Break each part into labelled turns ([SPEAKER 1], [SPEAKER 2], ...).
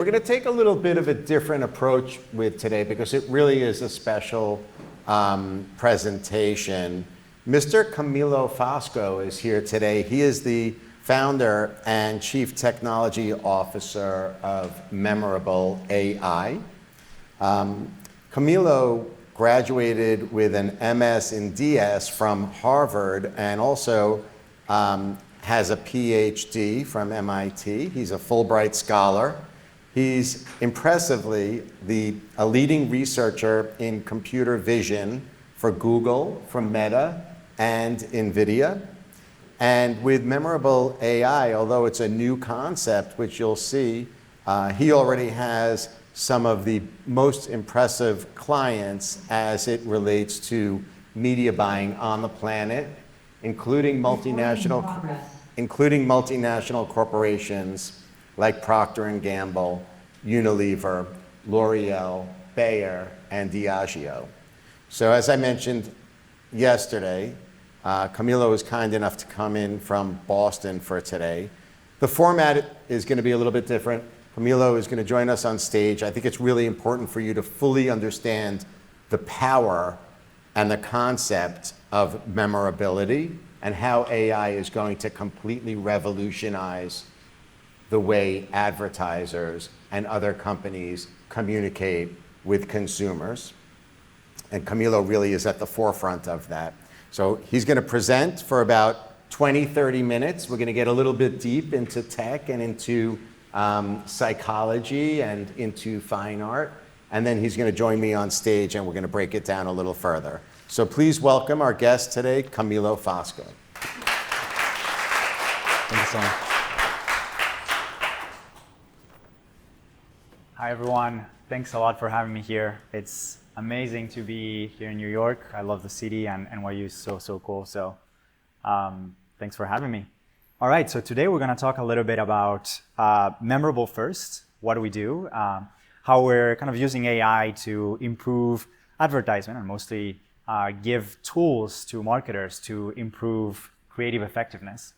[SPEAKER 1] We're going to take a little bit of a different approach with today because it really is a special presentation. Mr. Camilo Fosco is here today. He is the founder and chief technology officer of Memorable AI. Camilo graduated with an MS in DS from Harvard and also has a PhD from MIT. He's a Fulbright scholar. He's impressively a leading researcher in computer vision for Google, for Meta, and NVIDIA. And with Memorable AI, although it's a new concept, which you'll see, he already has some of the most impressive clients as it relates to media buying on the planet, including multinational corporations like Procter & Gamble, Unilever, L'Oreal, Bayer, and Diageo. So as I mentioned yesterday, Camilo was kind enough to come in from Boston for today. The format is going to be a little bit different. Camilo is going to join us on stage. I think it's really important for you to fully understand the power and the concept of memorability and how AI is going to completely revolutionize the way advertisers and other companies communicate with consumers. And Camilo really is at the forefront of that. So he's going to present for about 20, 30 minutes. We're going to get a little bit deep into tech and into psychology and into fine art. And then he's going to join me on stage and we're going to break it down a little further. So please welcome our guest today, Camilo Fosco.
[SPEAKER 2] Thank you so much. Hi, everyone. Thanks a lot for having me here. It's amazing to be here in New York. I love the city and NYU is so cool. So thanks for having me. All right, so today we're going to talk a little bit about Memorable first. What do we do? How we're kind of using AI to improve advertisement and mostly give tools to marketers to improve creative effectiveness.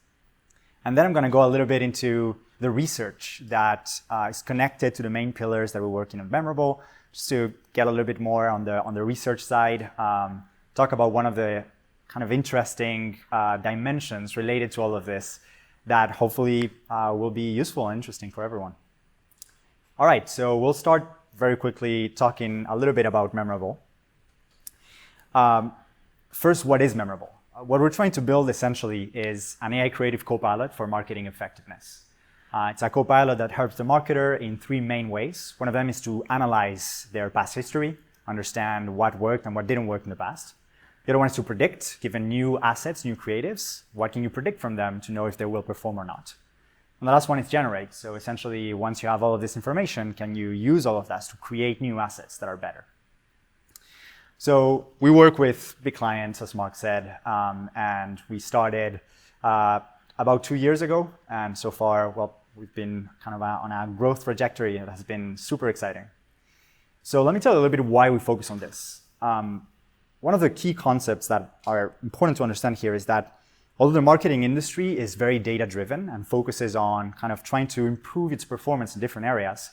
[SPEAKER 2] And then I'm going to go a little bit into the research that is connected to the main pillars that we're working on Memorable, just to get a little bit more on the research side, talk about one of the kind of interesting dimensions related to all of this that hopefully will be useful and interesting for everyone. All right, so we'll start very quickly talking a little bit about Memorable. First, what is Memorable? What we're trying to build essentially is an AI creative copilot for marketing effectiveness. It's a copilot that helps the marketer in three main ways. One of them is to analyze their past history, understand what worked and what didn't work in the past. The other one is to predict, given new assets, new creatives, what can you predict from them to know if they will perform or not? And the last one is generate. So essentially, once you have all of this information, can you use all of that to create new assets that are better? So we work with big clients, as Marc said, and we started about 2 years ago. And so far, well, we've been kind of on a growth trajectory that has been super exciting. So let me tell you a little bit why we focus on this. One of the key concepts that are important to understand here is that although the marketing industry is very data-driven and focuses on kind of trying to improve its performance in different areas,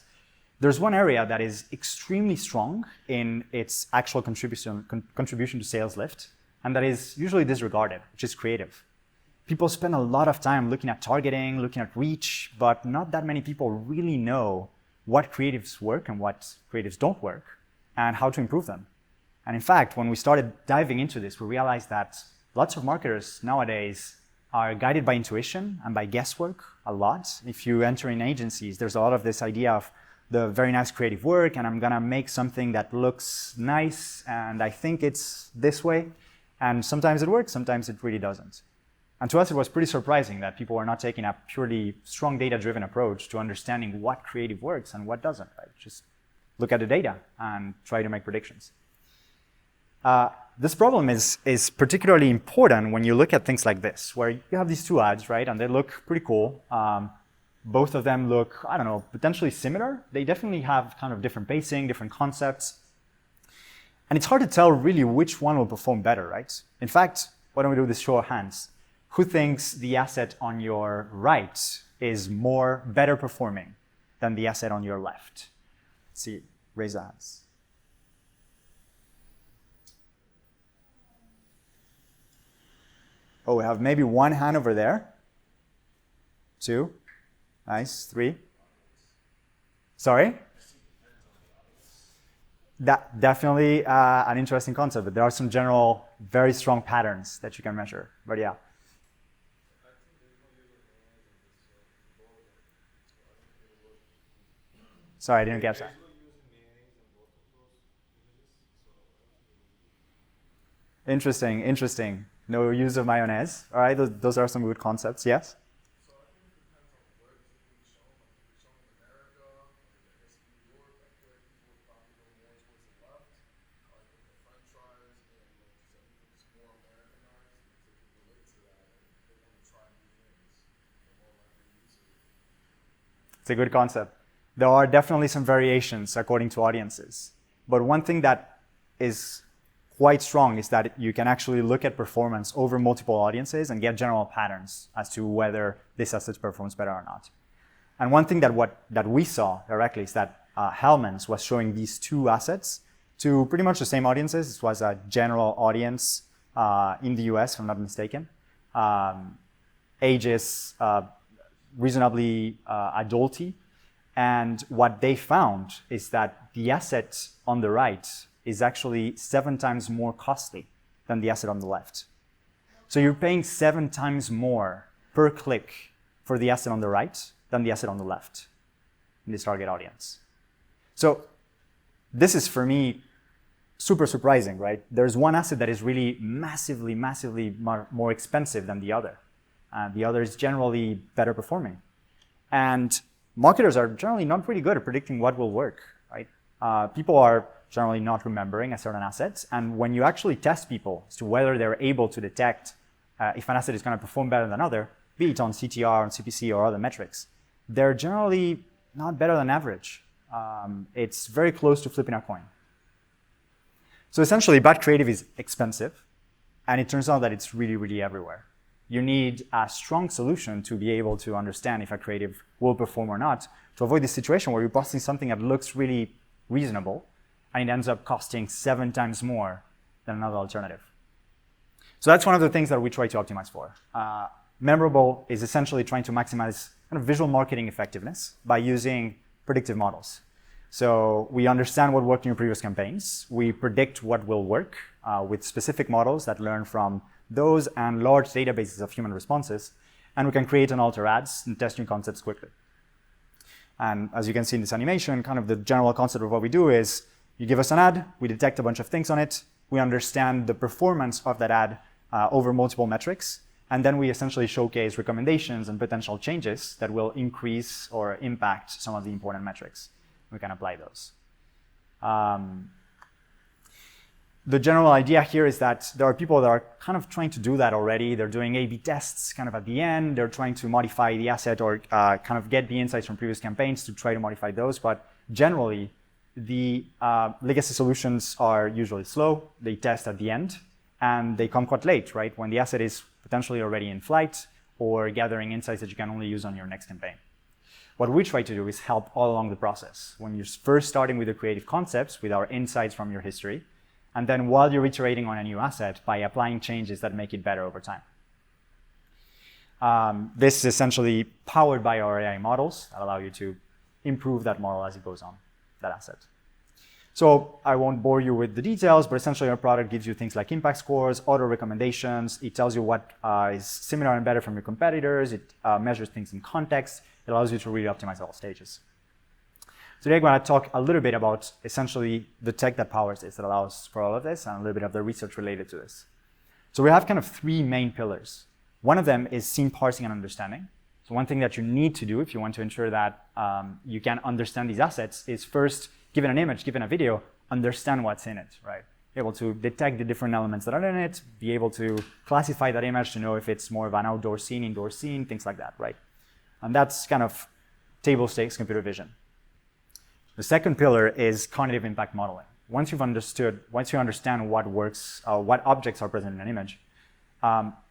[SPEAKER 2] there's one area that is extremely strong in its actual contribution to sales lift, and that is usually disregarded, which is creative. People spend a lot of time looking at targeting, looking at reach, but not that many people really know what creatives work and what creatives don't work, and how to improve them. And in fact, when we started diving into this, we realized that lots of marketers nowadays are guided by intuition and by guesswork a lot. If you enter in agencies, there's a lot of this idea of the very nice creative work, and I'm gonna make something that looks nice, and I think it's this way. And sometimes it works, sometimes it really doesn't. And to us, it was pretty surprising that people were not taking a purely strong data-driven approach to understanding what creative works and what doesn't, right? Just look at the data and try to make predictions. This problem is particularly important when you look at things like this, where you have these two ads, right? And they look pretty cool. Both of them look, I don't know, potentially similar. They definitely have kind of different pacing, different concepts. And it's hard to tell really which one will perform better, right? In fact, why don't we do this show of hands? Who thinks the asset on your right is better performing? than the asset on your left? Let's see, raise the hands. Oh, we have maybe one hand over there. 2. Nice. 3. Sorry? That definitely an interesting concept, but there are some general, very strong patterns that you can measure. But yeah. Sorry, I didn't catch that. Interesting, interesting. No use of mayonnaise. All right, those are some good concepts. Yes? It's a good concept. There are definitely some variations according to audiences. But one thing that is quite strong is that you can actually look at performance over multiple audiences and get general patterns as to whether this asset performs better or not. And one thing that we saw directly is that Hellman's was showing these 2 assets to pretty much the same audiences. This was a general audience in the US, if I'm not mistaken. Ages reasonably adulty. And what they found is that the asset on the right is actually 7 times more costly than the asset on the left. So you're paying 7 times more per click for the asset on the right than the asset on the left in this target audience. So this is, for me, super surprising, right? There's one asset that is really massively more expensive than the other. The other is generally better performing. And marketers are generally not pretty good at predicting what will work, right? People are generally not remembering a certain asset. And when you actually test people as to whether they're able to detect if an asset is going to perform better than another, be it on CTR, on CPC, or other metrics, they're generally not better than average. It's very close to flipping a coin. So essentially, bad creative is expensive. And it turns out that it's really everywhere. You need a strong solution to be able to understand if a creative will perform or not, to avoid this situation where you're posting something that looks really reasonable and it ends up costing 7 times more than another alternative. So that's one of the things that we try to optimize for. Memorable is essentially trying to maximize kind of visual marketing effectiveness by using predictive models. So we understand what worked in your previous campaigns. We predict what will work with specific models that learn from those and large databases of human responses, and we can create and alter ads and test new concepts quickly. And as you can see in this animation, kind of the general concept of what we do is you give us an ad, we detect a bunch of things on it, we understand the performance of that ad over multiple metrics, and then we essentially showcase recommendations and potential changes that will increase or impact some of the important metrics. We can apply those. The general idea here is that there are people that are kind of trying to do that already. They're doing A/B tests kind of at the end. They're trying to modify the asset or kind of get the insights from previous campaigns to try to modify those. But generally, the legacy solutions are usually slow. They test at the end, and they come quite late, right? When the asset is potentially already in flight or gathering insights that you can only use on your next campaign. What we try to do is help all along the process. When you're first starting with the creative concepts, with our insights from your history, and then while you're iterating on a new asset by applying changes that make it better over time. This is essentially powered by our AI models that allow you to improve that model as it goes on, that asset. So I won't bore you with the details, but essentially our product gives you things like impact scores, auto recommendations. It tells you what is similar and better from your competitors. It measures things in context. It allows you to really optimize all stages. Today I'm going to talk a little bit about essentially the tech that powers this, that allows for all of this, and a little bit of the research related to this. So we have kind of 3 main pillars. One of them is scene parsing and understanding. So one thing that you need to do if you want to ensure that you can understand these assets is first, given an image, given a video, understand what's in it, right? Be able to detect the different elements that are in it, be able to classify that image to know if it's more of an outdoor scene, indoor scene, things like that, right? And that's kind of table stakes computer vision. The second pillar is cognitive impact modeling. Once you understand what works, what objects are present in an image,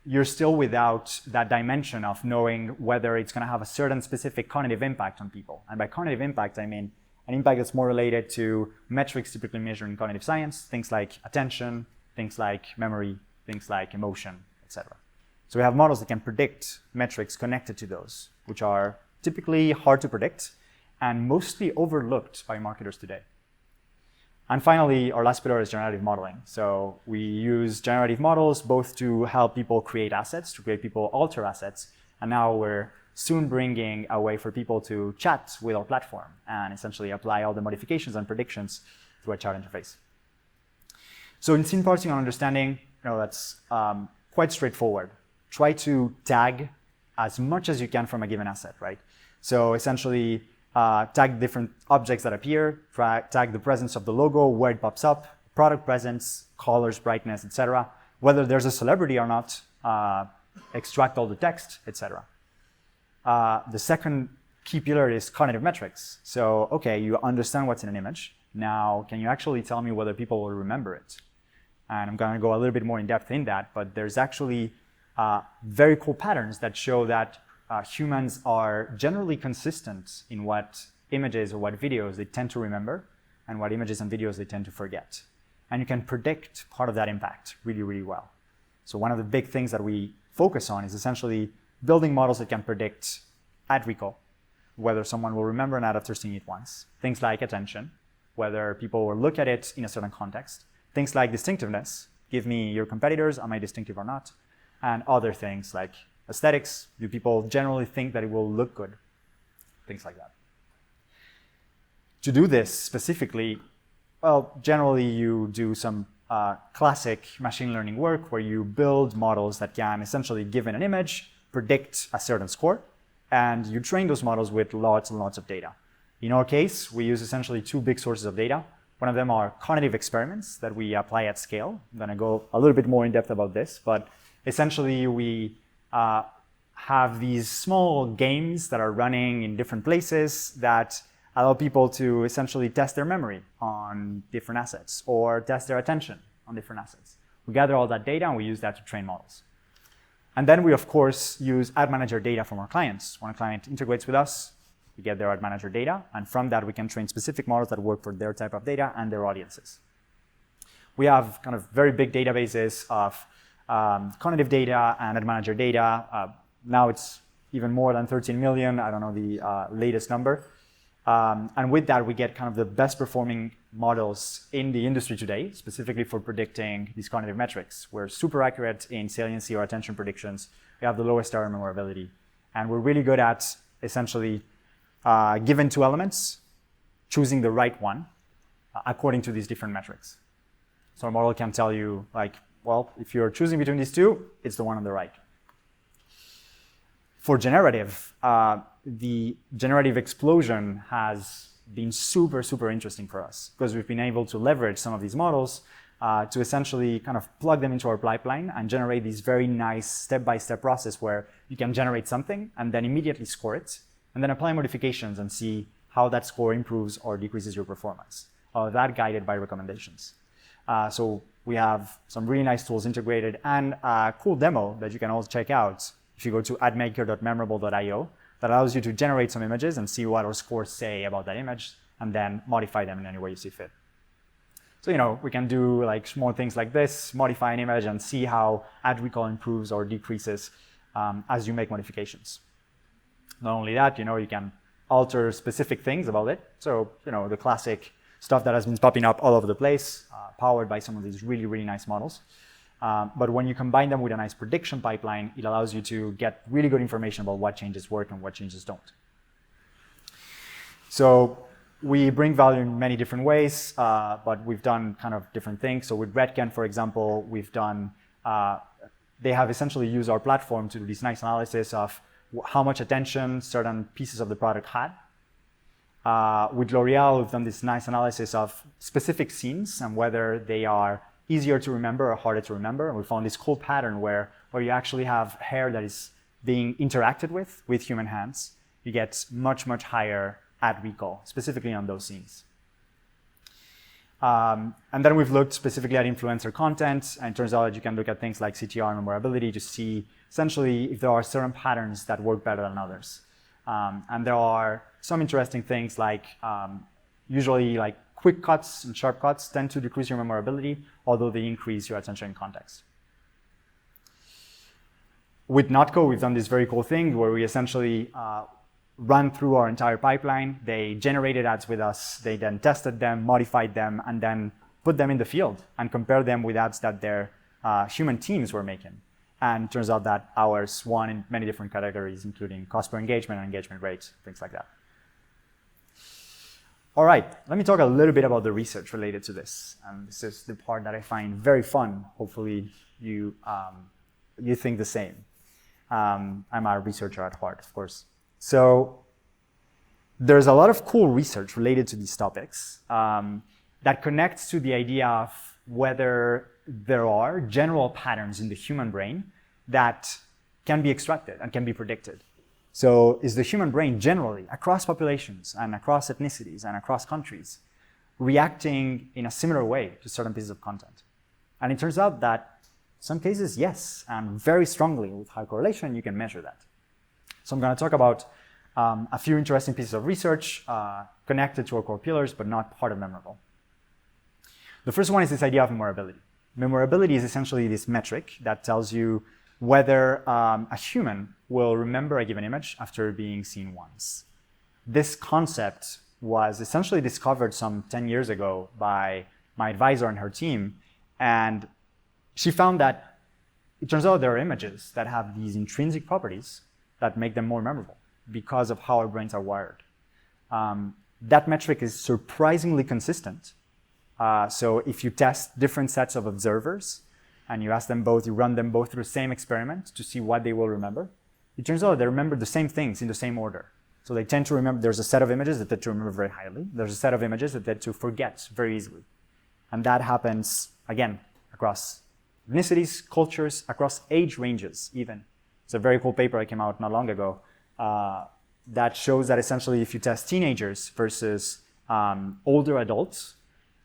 [SPEAKER 2] you're still without that dimension of knowing whether it's going to have a certain specific cognitive impact on people. And by cognitive impact, I mean an impact that's more related to metrics typically measured in cognitive science, things like attention, things like memory, things like emotion, etc. So we have models that can predict metrics connected to those, which are typically hard to predict and mostly overlooked by marketers today. And finally, our last pillar is generative modeling. So we use generative models both to help people create assets, to create people alter assets, and now we're soon bringing a way for people to chat with our platform and essentially apply all the modifications and predictions through a chat interface. So in scene parsing and understanding, that's quite straightforward. Try to tag as much as you can from a given asset, right? So essentially, tag different objects that appear, tag the presence of the logo, where it pops up, product presence, colors, brightness, etc. Whether there's a celebrity or not, extract all the text, etc. The second key pillar is cognitive metrics. So, okay, you understand what's in an image. Now, can you actually tell me whether people will remember it? And I'm going to go a little bit more in depth in that, but there's actually very cool patterns that show that humans are generally consistent in what images or what videos they tend to remember and what images and videos they tend to forget. And you can predict part of that impact really, really well. So one of the big things that we focus on is essentially building models that can predict ad recall, whether someone will remember an ad after seeing it once, things like attention, whether people will look at it in a certain context, things like distinctiveness, give me your competitors, am I distinctive or not, and other things like aesthetics, do people generally think that it will look good? Things like that. To do this specifically, well, generally you do some classic machine learning work where you build models that can essentially, given an image, predict a certain score, and you train those models with lots and lots of data. In our case, we use essentially two big sources of data. One of them are cognitive experiments that we apply at scale. I'm going to go a little bit more in depth about this, but essentially we have these small games that are running in different places that allow people to essentially test their memory on different assets or test their attention on different assets. We gather all that data and we use that to train models. And then we, of course, use ad manager data from our clients. When a client integrates with us, we get their ad manager data, and from that we can train specific models that work for their type of data and their audiences. We have kind of very big databases of cognitive data and ad manager data. Now it's even more than 13 million. I don't know the latest number. And with that, we get kind of the best performing models in the industry today, specifically for predicting these cognitive metrics. We're super accurate in saliency or attention predictions. We have the lowest error memorability. And we're really good at essentially, given two elements, choosing the right one according to these different metrics. So our model can tell you, like, well, if you're choosing between these two, it's the one on the right. For generative, the generative explosion has been super, super interesting for us because we've been able to leverage some of these models to essentially kind of plug them into our pipeline and generate this very nice step-by-step process where you can generate something and then immediately score it and then apply modifications and see how that score improves or decreases your performance. That guided by recommendations. So we have some really nice tools integrated and a cool demo that you can also check out if you go to admaker.memorable.io that allows you to generate some images and see what our scores say about that image and then modify them in any way you see fit. So, we can do like small things like this, modify an image and see how ad recall improves or decreases as you make modifications. Not only that, you can alter specific things about it. So, the classic stuff that has been popping up all over the place, powered by some of these really, really nice models. But when you combine them with a nice prediction pipeline, it allows you to get really good information about what changes work and what changes don't. So we bring value in many different ways, but we've done kind of different things. So with Redken, for example, we've done, they have essentially used our platform to do this nice analysis of how much attention certain pieces of the product had. With L'Oreal, we've done this nice analysis of specific scenes and whether they are easier to remember or harder to remember. And we found this cool pattern where you actually have hair that is being interacted with human hands. You get much, much higher ad recall, specifically on those scenes. And then we've looked specifically at influencer content, and it turns out that you can look at things like CTO and memorability to see essentially if there are certain patterns that work better than others. And there are some interesting things like usually like quick cuts and sharp cuts tend to decrease your memorability, although they increase your attention in context. With Notco, we've done this very cool thing where we essentially run through our entire pipeline. They generated ads with us. They then tested them, modified them, and then put them in the field and compare them with ads that their human teams were making. And it turns out that ours won in many different categories, including cost per engagement and engagement rates, things like that. All right, let me talk a little bit about the research related to this. And this is the part that I find very fun. Hopefully you think the same. I'm a researcher at heart, of course. So there's a lot of cool research related to these topics that connects to the idea of whether there are general patterns in the human brain that can be extracted and can be predicted. So is the human brain generally, across populations and across ethnicities and across countries, reacting in a similar way to certain pieces of content? And it turns out that in some cases, yes, and very strongly with high correlation, you can measure that. So I'm going to talk about a few interesting pieces of research connected to our core pillars, but not part of memorable. The first one is this idea of memorability. Memorability is essentially this metric that tells you whether a human will remember a given image after being seen once. This concept was essentially discovered some 10 years ago by my advisor and her team, and she found that it turns out there are images that have these intrinsic properties that make them more memorable because of how our brains are wired. That metric is surprisingly consistent. So if you test different sets of observers and you ask them both, you run them both through the same experiment to see what they will remember, it turns out they remember the same things in the same order. So they tend to remember, there's a set of images that tend to remember very highly. There's a set of images that tend to forget very easily. And that happens, again, across ethnicities, cultures, across age ranges even. It's a very cool paper that came out not long ago that shows that essentially if you test teenagers versus older adults,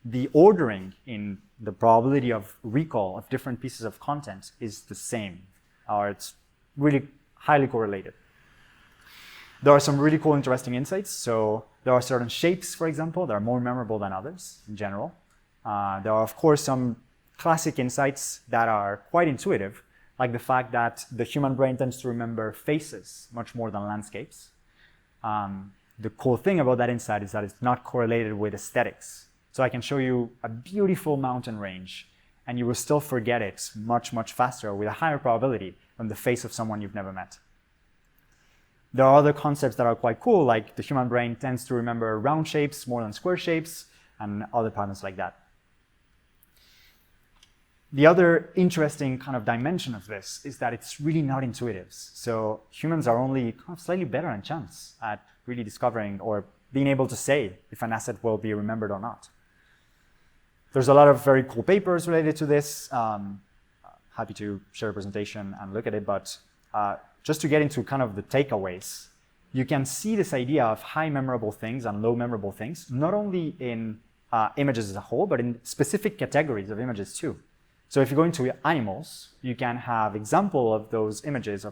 [SPEAKER 2] the ordering in the probability of recall of different pieces of content is the same, or it's really highly correlated. There are some really cool, interesting insights. So there are certain shapes, for example, that are more memorable than others in general. There are, of course, some classic insights that are quite intuitive, like the fact that the human brain tends to remember faces much more than landscapes. The cool thing about that insight is that it's not correlated with aesthetics. So I can show you a beautiful mountain range, and you will still forget it much, much faster with a higher probability than the face of someone you've never met. There are other concepts that are quite cool, like the human brain tends to remember round shapes more than square shapes, and other patterns like that. The other interesting kind of dimension of this is that it's really not intuitive. So humans are only kind of slightly better than chance at really discovering or being able to say if an asset will be remembered or not. There's a lot of very cool papers related to this. Happy to share a presentation and look at it, but just to get into kind of the takeaways, you can see this idea of high memorable things and low memorable things, not only in images as a whole, but in specific categories of images too. So if you go into animals, you can have example of those images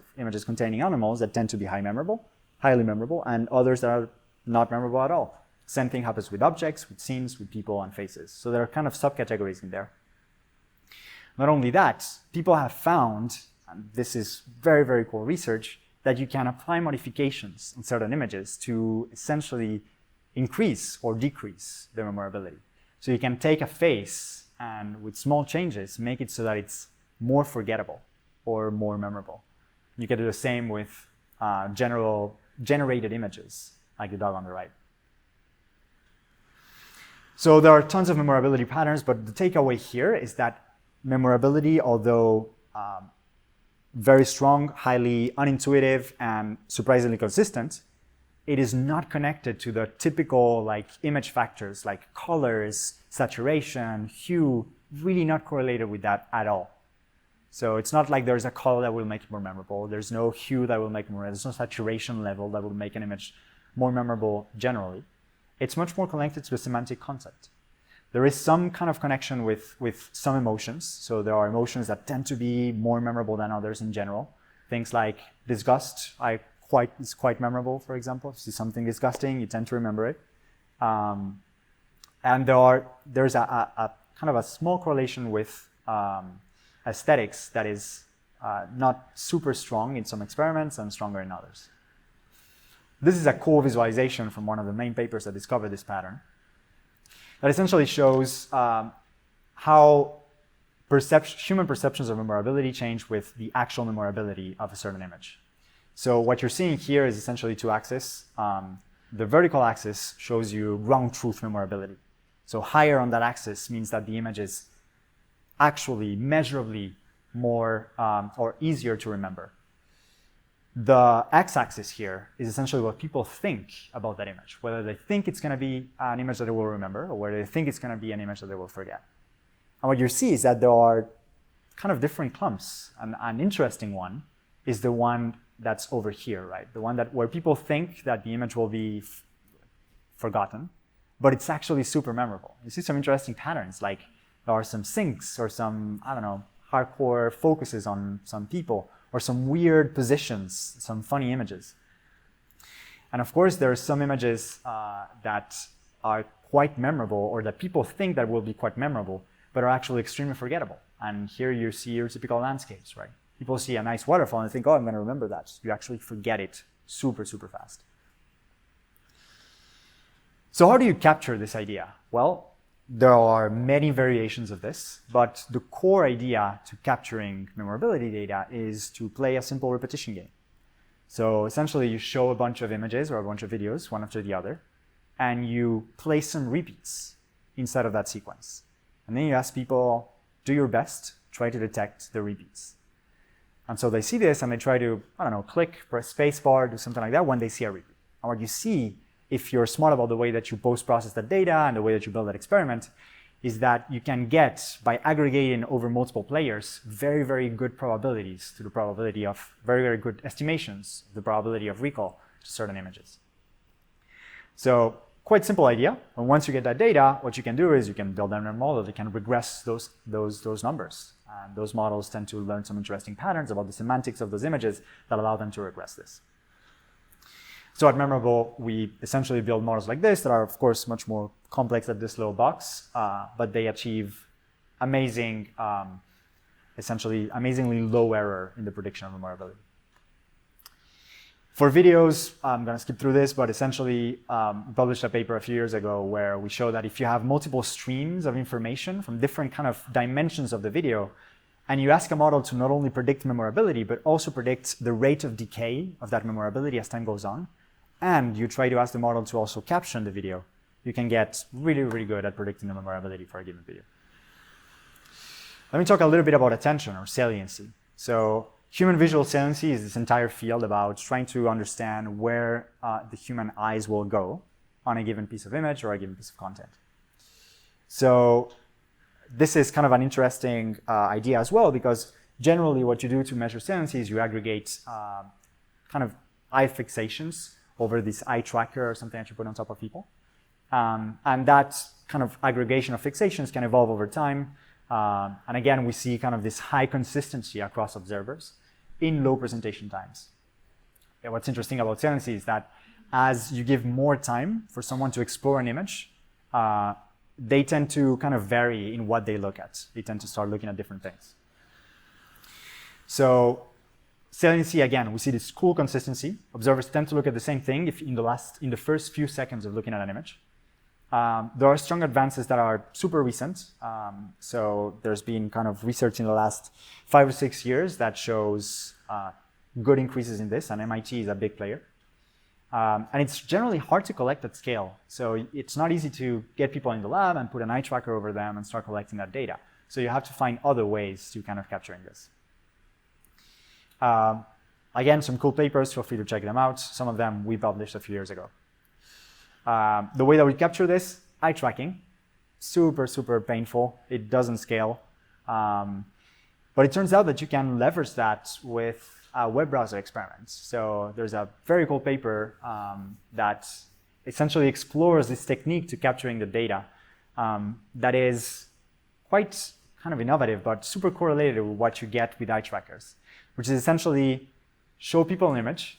[SPEAKER 2] containing animals that tend to be highly memorable, and others that are not memorable at all. Same thing happens with objects, with scenes, with people and faces. So there are kind of subcategories in there. Not only that, people have found, and this is very, very cool research, that you can apply modifications in certain images to essentially increase or decrease their memorability. So you can take a face and with small changes, make it so that it's more forgettable or more memorable. You can do the same with generated images, like the dog on the right. So there are tons of memorability patterns, but the takeaway here is that memorability, although very strong, highly unintuitive, and surprisingly consistent, it is not connected to the typical image factors like colors, saturation, hue, really not correlated with that at all. So it's not like there's a color that will make it more memorable. There's no hue that will make it more memorable. There's no saturation level that will make an image more memorable generally. It's much more connected to the semantic concept. There is some kind of connection with some emotions. So there are emotions that tend to be more memorable than others in general. Things like disgust is quite memorable, for example. If you see something disgusting, you tend to remember it. And there's a kind of a small correlation with aesthetics that is not super strong in some experiments and stronger in others. This is a cool visualization from one of the main papers that discovered this pattern that essentially shows how human perceptions of memorability change with the actual memorability of a certain image. So what you're seeing here is essentially two axes. The vertical axis shows you ground truth memorability. So higher on that axis means that the image is actually measurably more or easier to remember. The x-axis here is essentially what people think about that image, whether they think it's going to be an image that they will remember or whether they think it's going to be an image that they will forget. And what you see is that there are kind of different clumps. And an interesting one is the one that's over here, right? The one where people think that the image will be forgotten, but it's actually super memorable. You see some interesting patterns, like there are some syncs or some, I don't know, hardcore focuses on some people, or some weird positions, some funny images. And of course, there are some images that are quite memorable, or that people think that will be quite memorable, but are actually extremely forgettable. And here you see your typical landscapes, right? People see a nice waterfall and think, oh, I'm going to remember that. You actually forget it super, super fast. So how do you capture this idea? Well, there are many variations of this, but the core idea to capturing memorability data is to play a simple repetition game. So essentially, you show a bunch of images or a bunch of videos, one after the other, and you play some repeats inside of that sequence. And then you ask people, do your best, try to detect the repeats. And so they see this and they try to, I don't know, click, press spacebar, do something like that when they see a repeat. And what you see, if you're smart about the way that you post-process that data and the way that you build that experiment, is that you can get, by aggregating over multiple players, very, very good probabilities to the probability of, very, very good estimations of the probability of recall to certain images. So quite simple idea. And once you get that data, what you can do is you can build them in a model that can regress those numbers. And those models tend to learn some interesting patterns about the semantics of those images that allow them to regress this. So at Memorable, we essentially build models like this that are, of course, much more complex than this little box, but they achieve essentially amazingly low error in the prediction of memorability. For videos, I'm going to skip through this, but essentially we published a paper a few years ago where we show that if you have multiple streams of information from different kind of dimensions of the video, and you ask a model to not only predict memorability, but also predict the rate of decay of that memorability as time goes on, and you try to ask the model to also caption the video, you can get really, really good at predicting the memorability for a given video. Let me talk a little bit about attention or saliency. So human visual saliency is this entire field about trying to understand where the human eyes will go on a given piece of image or a given piece of content. So this is kind of an interesting idea as well, because generally what you do to measure saliency is you aggregate kind of eye fixations over this eye tracker or something that you put on top of people. And that kind of aggregation of fixations can evolve over time. And again, we see kind of this high consistency across observers in low presentation times. And what's interesting about saliency is that as you give more time for someone to explore an image, they tend to kind of vary in what they look at. They tend to start looking at different things. So saliency, again, we see this cool consistency. Observers tend to look at the same thing if in the first few seconds of looking at an image. There are strong advances that are super recent. So there's been kind of research in the last 5 or 6 years that shows good increases in this, and MIT is a big player. And it's generally hard to collect at scale. So it's not easy to get people in the lab and put an eye tracker over them and start collecting that data. So you have to find other ways to kind of capturing this. Again, some cool papers, feel free to check them out. Some of them we published a few years ago. The way that we capture this, eye tracking, super, super painful. It doesn't scale. But it turns out that you can leverage that with web browser experiments. So there's a very cool paper that essentially explores this technique to capturing the data that is quite kind of innovative, but super correlated with what you get with eye trackers, which is essentially show people an image,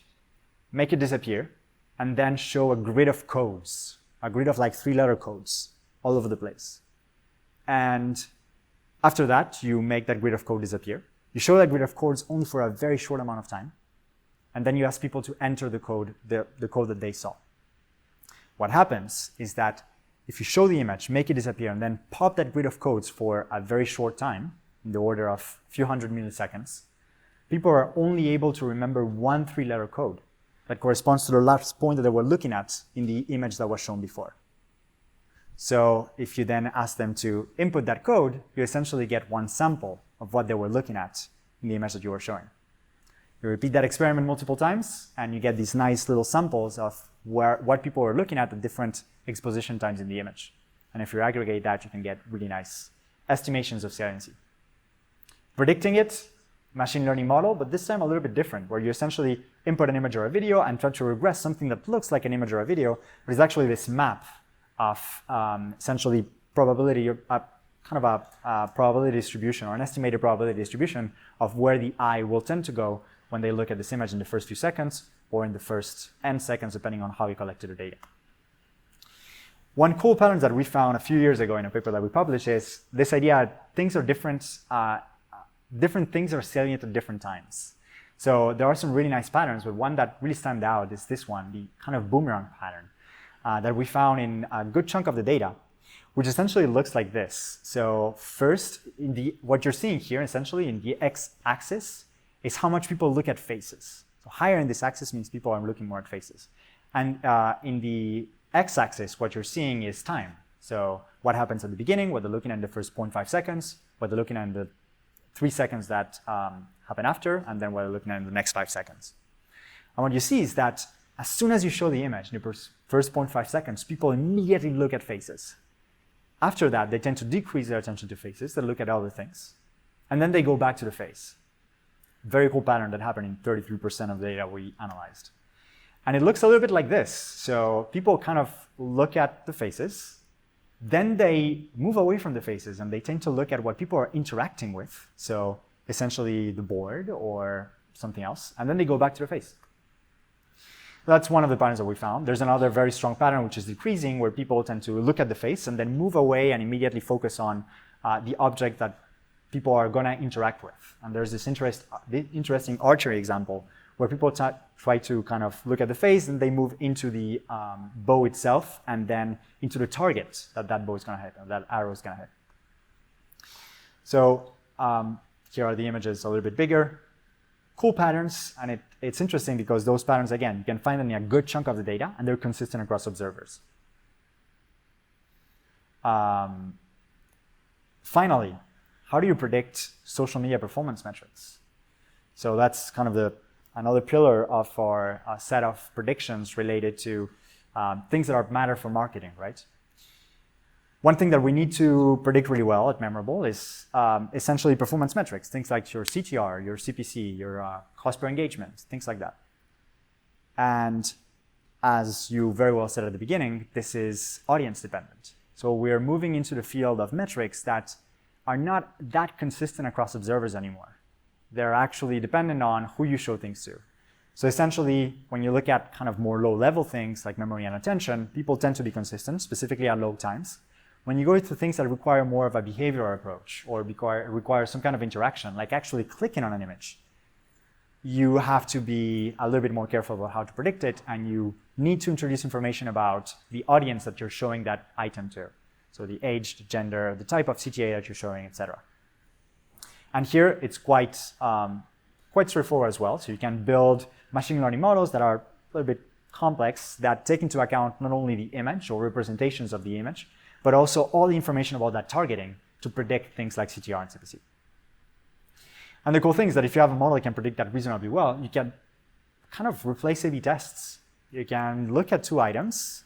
[SPEAKER 2] make it disappear, and then show a grid of codes, a grid of like 3-letter codes all over the place. And after that, you make that grid of code disappear. You show that grid of codes only for a very short amount of time, and then you ask people to enter the code, the code that they saw. What happens is that if you show the image, make it disappear, and then pop that grid of codes for a very short time, in the order of a few hundred milliseconds, people are only able to remember one 3-letter code that corresponds to the last point that they were looking at in the image that was shown before. So if you then ask them to input that code, you essentially get one sample of what they were looking at in the image that you were showing. You repeat that experiment multiple times, and you get these nice little samples of what people were looking at different exposition times in the image. And if you aggregate that, you can get really nice estimations of saliency. Predicting it, machine learning model, but this time a little bit different, where you essentially input an image or a video and try to regress something that looks like an image or a video, but is actually this map of essentially probability, kind of a probability distribution or an estimated probability distribution of where the eye will tend to go when they look at this image in the first few seconds or in the first n seconds, depending on how you collected the data. One cool pattern that we found a few years ago in a paper that we published is this idea things are different, different things are salient at different times. So there are some really nice patterns, but one that really stands out is this one, the kind of boomerang pattern that we found in a good chunk of the data, which essentially looks like this. So first, what you're seeing here essentially in the x-axis is how much people look at faces. So higher in this axis means people are looking more at faces. And in the x-axis, what you're seeing is time. So what happens at the beginning, what they're looking at in the first 0.5 seconds, what they're looking at in the 3 seconds that happen after, and then what they're looking at in the next 5 seconds. And what you see is that as soon as you show the image in the first 0.5 seconds, people immediately look at faces. After that, they tend to decrease their attention to faces, they look at other things, and then they go back to the face. Very cool pattern that happened in 33% of the data we analyzed. And it looks a little bit like this. So people kind of look at the faces, then they move away from the faces and they tend to look at what people are interacting with. So essentially the board or something else, and then they go back to the face. That's one of the patterns that we found. There's another very strong pattern which is decreasing, where people tend to look at the face and then move away and immediately focus on the object that people are going to interact with. And there's this interesting archery example where people try to kind of look at the face and they move into the bow itself and then into the target that bow is going to hit, or that arrow is going to hit. So here are the images a little bit bigger. Cool patterns, and it's interesting because those patterns, again, you can find them in a good chunk of the data and they're consistent across observers. Finally, how do you predict social media performance metrics? So that's kind of another pillar of our set of predictions related to things that matter for marketing, right? One thing that we need to predict really well at Memorable is essentially performance metrics, things like your CTR, your CPC, your cost per engagement, things like that. And as you very well said at the beginning, this is audience dependent. So we're moving into the field of metrics that are not that consistent across observers anymore. They're actually dependent on who you show things to. So essentially, when you look at kind of more low-level things like memory and attention, people tend to be consistent, specifically at low times. When you go to things that require more of a behavioral approach or require some kind of interaction, like actually clicking on an image, you have to be a little bit more careful about how to predict it, and you need to introduce information about the audience that you're showing that item to. So the age, the gender, the type of CTA that you're showing, etc. And here it's quite straightforward as well. So you can build machine learning models that are a little bit complex, that take into account not only the image or representations of the image, but also all the information about that targeting to predict things like CTR and CPC. And the cool thing is that if you have a model that can predict that reasonably well, you can kind of replace A/B tests. You can look at 2 items,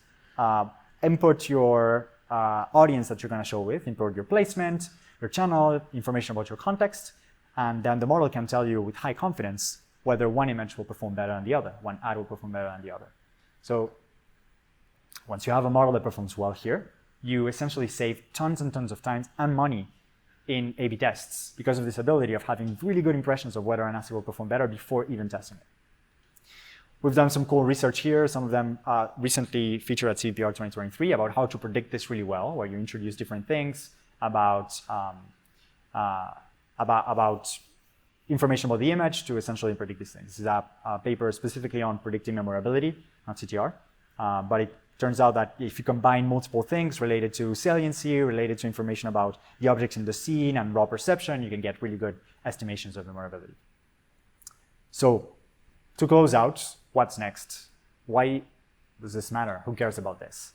[SPEAKER 2] input your audience that you're going to show with, input your placement, your channel, information about your context, and then the model can tell you with high confidence whether one image will perform better than the other, one ad will perform better than the other. So once you have a model that performs well here, you essentially save tons and tons of time and money in A/B tests because of this ability of having really good impressions of whether an asset will perform better before even testing it. We've done some cool research here. Some of them recently featured at CPR 2023 about how to predict this really well, where you introduce different things about information about the image to essentially predict these things. This is a paper specifically on predicting memorability, not CTR, but it turns out that if you combine multiple things related to saliency, related to information about the objects in the scene and raw perception, you can get really good estimations of memorability. So to close out, what's next? Why does this matter? Who cares about this?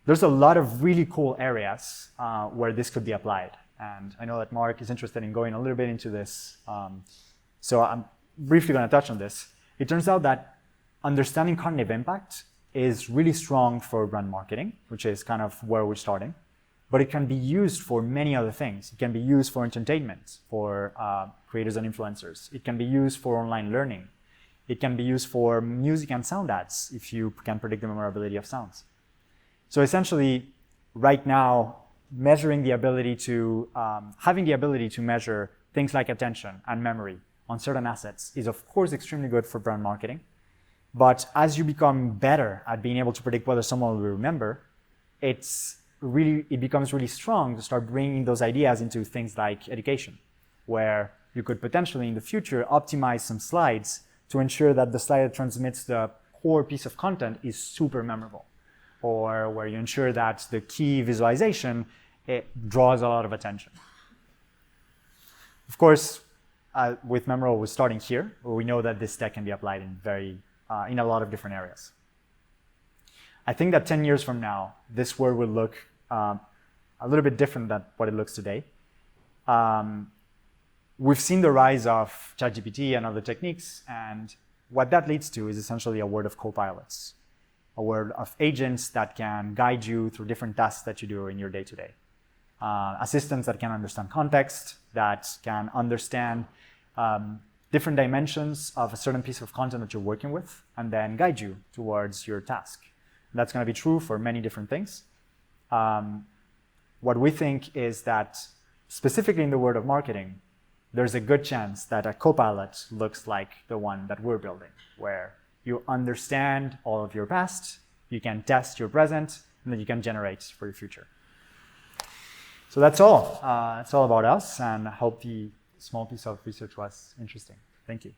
[SPEAKER 2] There's a lot of really cool areas where this could be applied. And I know that Marc is interested in going a little bit into this. So I'm briefly going to touch on this. It turns out that understanding cognitive impact is really strong for brand marketing, which is kind of where we're starting. But it can be used for many other things. It can be used for entertainment, for creators and influencers. It can be used for online learning. It can be used for music and sound ads if you can predict the memorability of sounds. So essentially, right now, measuring the ability to, having the ability to measure things like attention and memory on certain assets is of course extremely good for brand marketing. But as you become better at being able to predict whether someone will remember, it becomes really strong to start bringing those ideas into things like education, where you could potentially in the future optimize some slides to ensure that the slide that transmits the core piece of content is super memorable, or where you ensure that the key visualization, it draws a lot of attention. Of course, with memorable, we're starting here, where we know that this tech can be applied in a lot of different areas. I think that 10 years from now, this world will look a little bit different than what it looks today. We've seen the rise of ChatGPT and other techniques, and what that leads to is essentially a world of co-pilots, a world of agents that can guide you through different tasks that you do in your day-to-day. Assistants that can understand context, that can understand different dimensions of a certain piece of content that you're working with, and then guide you towards your task. That's going to be true for many different things. What we think is that specifically in the world of marketing, there's a good chance that a copilot looks like the one that we're building, where you understand all of your past, you can test your present, and then you can generate for your future. So that's all. It's all about us, and I hope the small piece of research was interesting. Thank you.